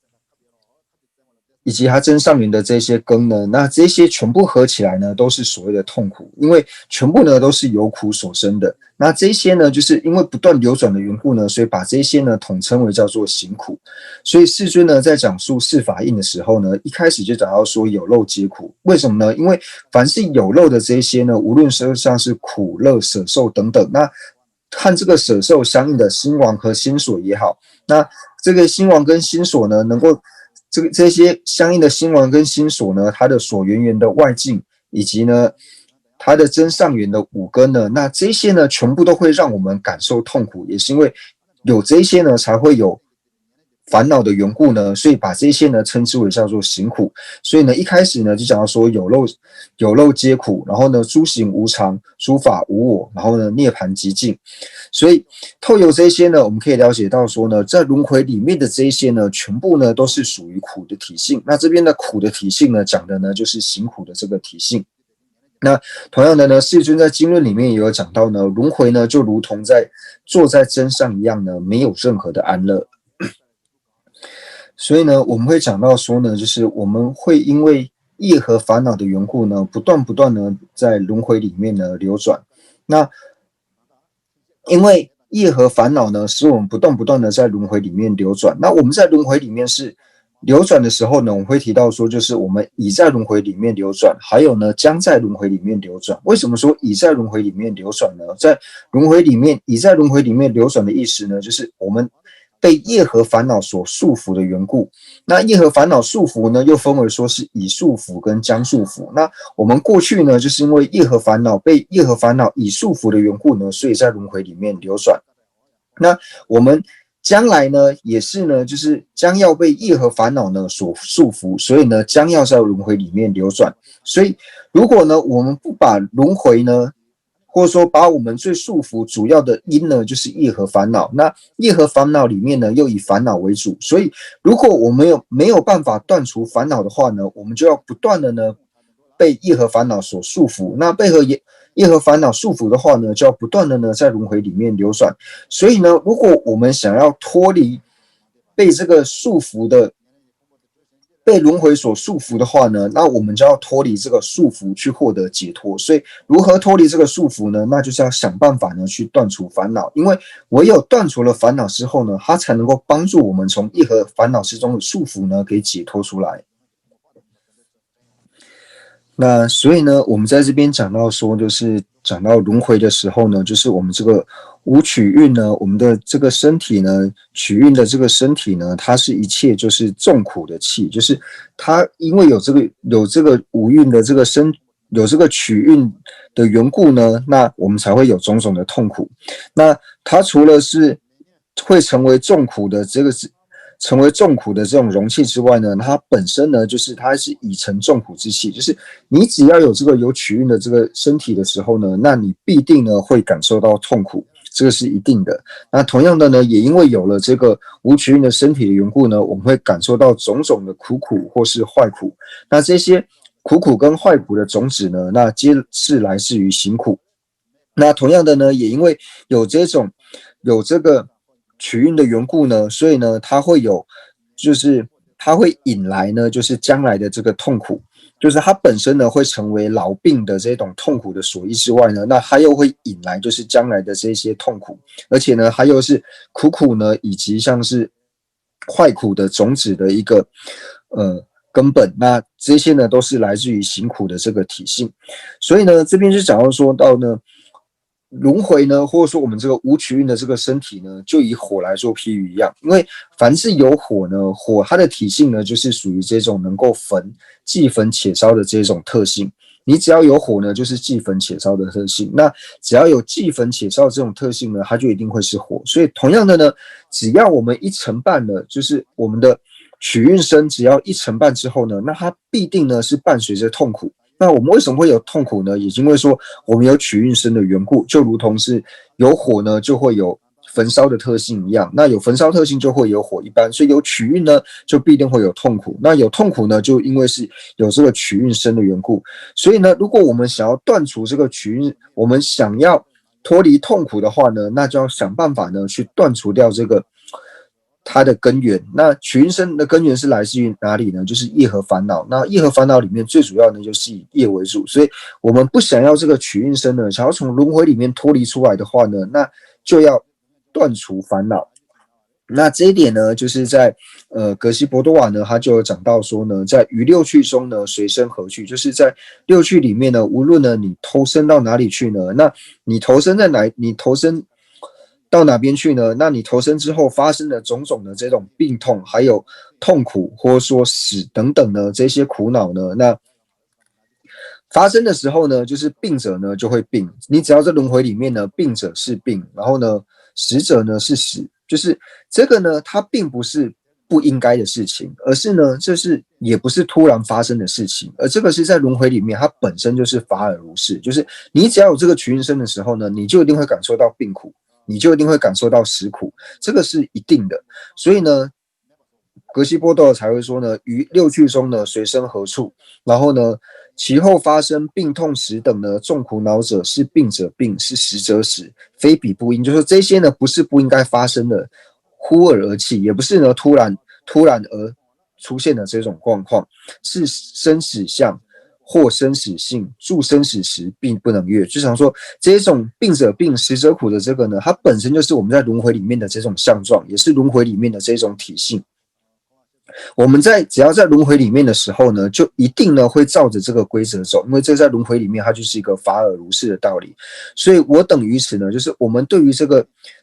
以及它真上缘的这些根呢，那这些全部合起来呢，都是所谓的痛苦，因为全部呢都是由苦所生的。那这些呢，就是因为不断流转的缘故呢，所以把这些呢统称为叫做行苦。所以世尊呢在讲述四法印的时候呢，一开始就讲到说有漏皆苦。为什么呢？因为凡是有漏的这些呢，无论是像是苦乐舍受等等，那和这个舍受相应的心王和心所也好，那这个心王跟心所呢，能够这些相应的心王跟心所呢，它的所缘缘的外境，以及呢它的真上缘的五根呢，那这些呢全部都会让我们感受痛苦，也是因为有这些呢才会有烦恼的缘故呢，所以把这些呢称之为叫做行苦。所以呢一开始呢就讲到说有漏皆苦，然后呢诸行无常，诸法无我，然后呢涅槃极尽。所以透由这些呢，我们可以了解到说呢，在轮回里面的这些呢，全部呢都是属于苦的体性。那这边的苦的体性呢，讲的呢就是行苦的这个体性。那同样的呢，世尊在经论里面也有讲到呢，轮回呢就如同坐在针上一样呢，没有任何的安乐。所以呢，我们会讲到说呢，就是我们会因为业和烦恼的缘故呢，不断呢在轮回里面呢流转。那因为业和烦恼呢，使我们不断的在轮回里面流转。那我们在轮回里面是流转的时候呢，我们会提到说，就是我们已在轮回里面流转，还有呢将在轮回里面流转。为什么说已在轮回里面流转呢？在轮回里面，已在轮回里面流转的意思呢，就是我们被业和烦恼所束缚的缘故。那业和烦恼束缚呢，又分为说是已束缚跟将束缚。那我们过去呢，就是因为业和烦恼被业和烦恼已束缚的缘故呢，所以在轮回里面流转。那我们将来呢，也是呢，就是将要被业和烦恼呢所束缚，所以呢，将要在轮回里面流转。所以，如果呢，我们不把轮回呢，或者说把我们最束缚主要的因呢，就是业和烦恼。那业和烦恼里面呢，又以烦恼为主。所以，如果我们没有办法断除烦恼的话呢，我们就要不断的呢被业和烦恼所束缚。那被业和烦恼束缚的话呢，就要不断的呢在轮回里面流转。所以呢，如果我们想要脱离被这个束缚的被轮回所束缚的话呢，那我们就要脱离这个束缚去获得解脱。所以如何脱离这个束缚呢？那就是要想办法呢去断除烦恼，因为唯有断除了烦恼之后呢，它才能够帮助我们从业和烦恼之中的束缚呢给解脱出来。那所以呢，我们在这边讲到说，就是讲到轮回的时候呢，就是我们这个五取运呢，我们的这个身体呢，取运的这个身体呢，它是一切就是众苦的气，就是它因为有这个五运的这个有这个取运的缘故呢，那我们才会有种种的痛苦。那它除了是会成为众苦的这种容器之外呢，它本身呢，就是它是已成众苦之气，就是你只要有这个有取运的这个身体的时候呢，那你必定呢会感受到痛苦，这个是一定的。那同样的呢，也因为有了这个无取运的身体的缘故呢，我们会感受到种种的苦或是坏苦。那这些苦跟坏苦的种子呢，那皆是来自于行苦。那同样的呢，也因为有这个取运的缘故呢，所以呢，它会引来呢，就是将来的这个痛苦，就是它本身呢会成为老病的这种痛苦的所依之外呢，那它又会引来就是将来的这些痛苦，而且呢，它又是苦呢，以及像是坏苦的种子的一个根本。那这些呢都是来自于行苦的这个体性。所以呢，这边就讲到说到呢，轮回呢，或者说我们这个无取运的这个身体呢，就以火来做譬喻一样。因为凡是有火呢，火它的体性呢，就是属于这种能够既焚且烧的这种特性。你只要有火呢，就是既焚且烧的特性。那只要有既焚且烧这种特性呢，它就一定会是火。所以同样的呢，只要我们一成半了，就是我们的取运身只要一成半之后呢，那它必定呢是伴随着痛苦。那我们为什么会有痛苦呢？也因为说我们有取运身的缘故，就如同是有火呢，就会有焚烧的特性一样。那有焚烧特性就会有火一般，所以有取运呢，就必定会有痛苦。那有痛苦呢，就因为是有这个取运身的缘故。所以呢，如果我们想要断除这个取运，我们想要脱离痛苦的话呢，那就要想办法呢去断除掉它的根源。那取运生的根源是来自于哪里呢？就是业和烦恼。那业和烦恼里面最主要呢就是以业为主，所以我们不想要这个取运生呢，想要从轮回里面脱离出来的话呢，那就要断除烦恼。那这一点呢，就是在格西博多瓦呢，他就有讲到说呢，在于六趣中呢，随身何去？就是在六趣里面呢，无论呢你投身到哪里去呢，那你投身到哪边去呢？那你投身之后发生的种种的这种病痛，还有痛苦，或者说死等等呢，这些苦恼呢，那发生的时候呢，就是病者呢就会病。你只要在轮回里面呢，病者是病，然后呢，死者呢是死，就是这个呢，它并不是不应该的事情，而是呢，这是也不是突然发生的事情，而这个是在轮回里面，它本身就是法尔如是，就是你只要有这个取运生的时候呢，你就一定会感受到病苦，你就一定会感受到死苦，这个是一定的。所以呢，格西波多才会说呢，于六趣中呢，随身何处？然后呢，其后发生病痛死等呢，众苦恼者是病者病，是死者死，非彼不应。就是说这些呢，不是不应该发生的，忽而而起，也不是呢突然而出现的这种状况，是生死相。或生死性，助生死时并不能越。就想说，这种病者病、死者苦的这个呢，它本身就是我们在轮回里面的这种相状，也是轮回里面的这种体性。我们只要在轮回里面的时候呢，就一定呢会照着这个规则走，因为这在轮回里面它就是一个法尔如是的道理。所以我等于此呢，就是我们对于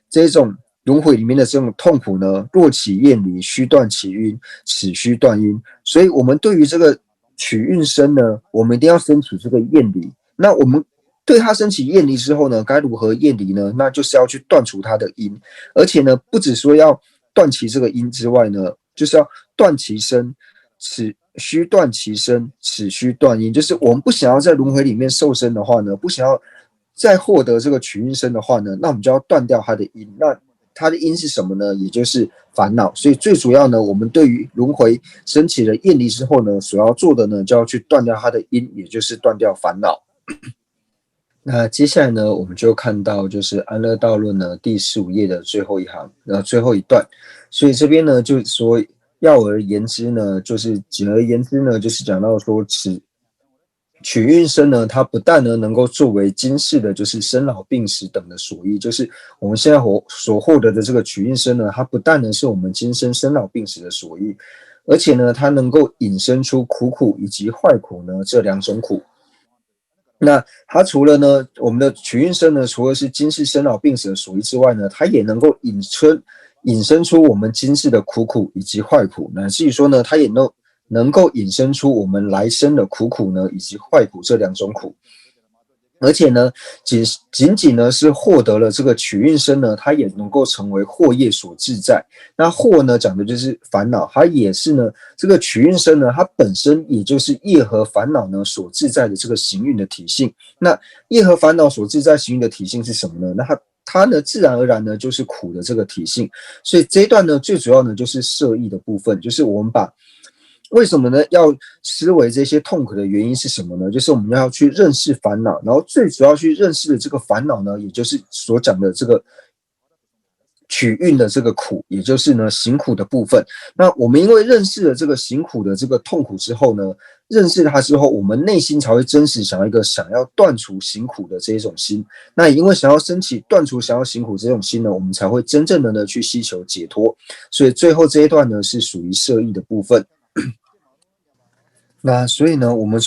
这种轮回里面的这种痛苦呢，若起厌离，须断其因，此须断因。所以我们对于这个取运生呢，我们一定要升起这个厌离。那我们对它升起厌离之后呢，该如何厌离呢？那就是要去断除它的因，而且呢，不只说要断其这个因之外呢，就是要断其身，此须断其身，此须断因。就是我们不想要在轮回里面受身的话呢，不想要再获得这个取运生的话呢，那我们就要断掉它的因。那它的因是什么呢？也就是烦恼。所以最主要呢，我们对于轮回升起了厌离之后呢，所要做的呢，就要去断掉它的因，也就是断掉烦恼。那接下来呢，我们就看到就是安乐道论呢第15页的最后一行，最后一段。所以这边呢，就是说要而言之呢，就是简而言之呢，就是讲到说取运生呢，它不但呢能够作为今世的，就是生老病死等的所依，就是我们现在所获得的这个取运生呢，它不但呢是我们今生生老病死的所依，而且呢，它能够引申出苦以及坏苦呢这两种苦。那它除了呢，我们的取运生呢，除了是今世生老病死的所依之外呢，它也能够引申出我们今世的苦以及坏苦，乃至于说呢，它也能够引申出我们来生的苦呢，以及坏苦这两种苦。而且呢，仅仅呢是获得了这个取运生呢，它也能够成为惑业所自在。那惑呢，讲的就是烦恼，它也是呢这个取运生呢，它本身也就是业和烦恼呢所自在的这个行运的体性。那业和烦恼所自在行运的体性是什么呢？那它呢自然而然呢就是苦的这个体性。所以这一段呢最主要呢就是摄意的部分，就是我们把为什么呢？要思维这些痛苦的原因是什么呢？就是我们要去认识烦恼，然后最主要去认识的这个烦恼呢，也就是所讲的这个取运的这个苦，也就是呢行苦的部分。那我们因为认识了这个行苦的这个痛苦之后呢，认识它之后，我们内心才会真实想要断除行苦的这一种心。那也因为想要升起断除想要行苦这种心呢，我们才会真正的呢去希求解脱。所以最后这一段呢是属于摄意的部分。那所以呢，我们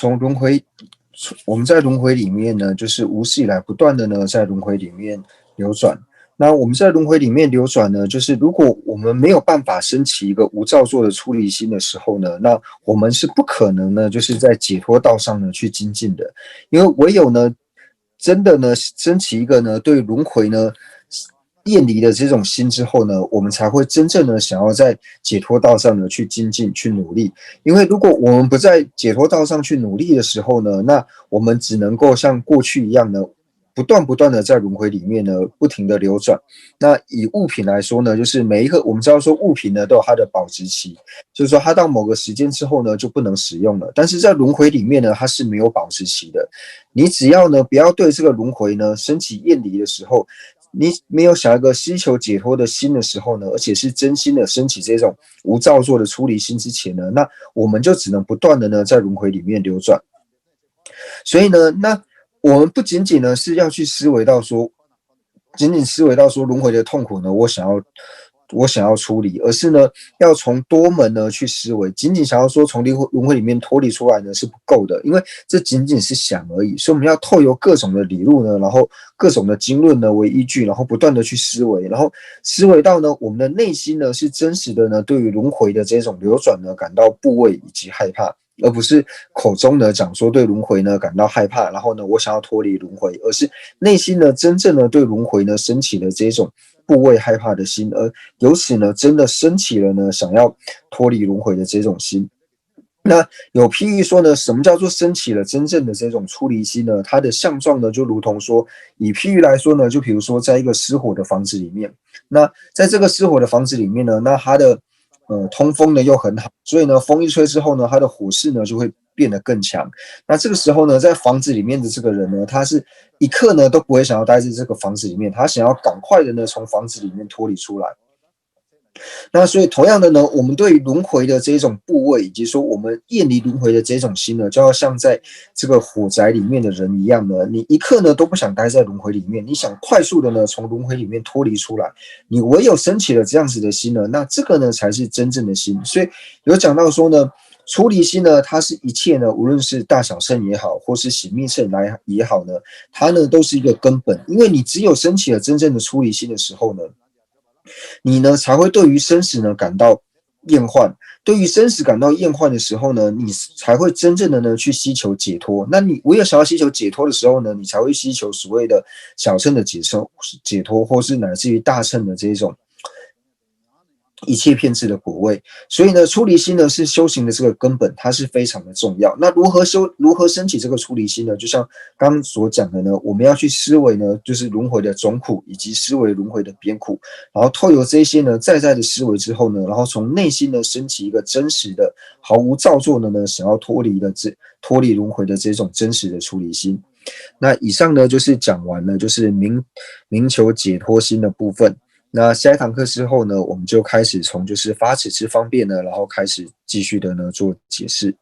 在轮回里面呢，就是无始以来不断的呢在轮回里面流转。那我们在轮回里面流转呢，就是如果我们没有办法升起一个无造作的出离心的时候呢，那我们是不可能呢，就是在解脱道上呢去精进的，因为唯有呢，真的呢升起一个呢对轮回呢厌离的这种心之后呢，我们才会真正的想要在解脱道上呢去精进、去努力。因为如果我们不在解脱道上去努力的时候呢，那我们只能够像过去一样呢，不断的在轮回里面呢不停的流转。那以物品来说呢，就是每一个我们知道说物品呢都有它的保质期，就是说它到某个时间之后呢就不能使用了。但是在轮回里面呢，它是没有保质期的。你只要呢不要对这个轮回呢升起厌离的时候，你没有想要一个希求解脱的心的时候呢，而且是真心的升起这种无造作的出离心之前呢，那我们就只能不断的呢在轮回里面流转。所以呢，那我们不仅仅呢是要去思维到说，仅仅思维到说轮回的痛苦呢，我想要处理，而是呢要从多门呢去思维，仅仅想要说从轮回里面脱离出来呢是不够的，因为这仅仅是想而已，所以我们要透由各种的理路呢，然后各种的经论呢为依据，然后不断的去思维，然后思维到呢我们的内心呢是真实的呢对于轮回的这种流转呢感到部位以及害怕。而不是口中呢讲说对轮回呢感到害怕，然后呢我想要脱离轮回，而是内心呢真正的对轮回呢升起了这种部位害怕的心，而由此呢真的升起了呢想要脱离轮回的这种心。那有譬喻说呢，什么叫做升起了真正的这种出离心呢？它的相状呢，就如同说，以譬喻来说呢，就比如说在一个失火的房子里面，那在这个失火的房子里面呢，那它的通风呢又很好，所以呢，风一吹之后呢，它的火势呢就会变得更强。那这个时候呢，在房子里面的这个人呢，他是一刻呢都不会想要待在这个房子里面，他想要赶快的呢从房子里面脱离出来。那所以同样的呢，我们对于轮回的这种部位，以及说我们厌离轮回的这种心呢，就要像在这个火宅里面的人一样呢，你一刻呢都不想待在轮回里面，你想快速的呢从轮回里面脱离出来，你唯有升起了这样子的心呢，那这个呢才是真正的心。所以有讲到说呢，出离心呢，它是一切呢，无论是大小乘也好，或是显密乘来也好呢，它呢都是一个根本，因为你只有升起了真正的出离心的时候呢，你呢才会对于生死呢感到厌患。对于生死感到厌患的时候呢，你才会真正的呢去希求解脱。那你唯有想要希求解脱的时候呢，你才会希求所谓的小乘的解脱，或是乃至于大乘的这种一切骗智的果位。所以呢，出离心呢是修行的这个根本，它是非常的重要。那如何升起这个出离心呢？就像刚刚所讲的呢，我们要去思维呢，就是轮回的总苦，以及思维轮回的边苦，然后透由这些呢在的思维之后呢，然后从内心呢升起一个真实的、毫无造作的呢，想要脱离轮回的这种真实的出离心。那以上呢就是讲完了，就是明求解脱心的部分。那下一堂课之后呢，我们就开始从就是发起之方便呢，然后开始继续的呢做解释。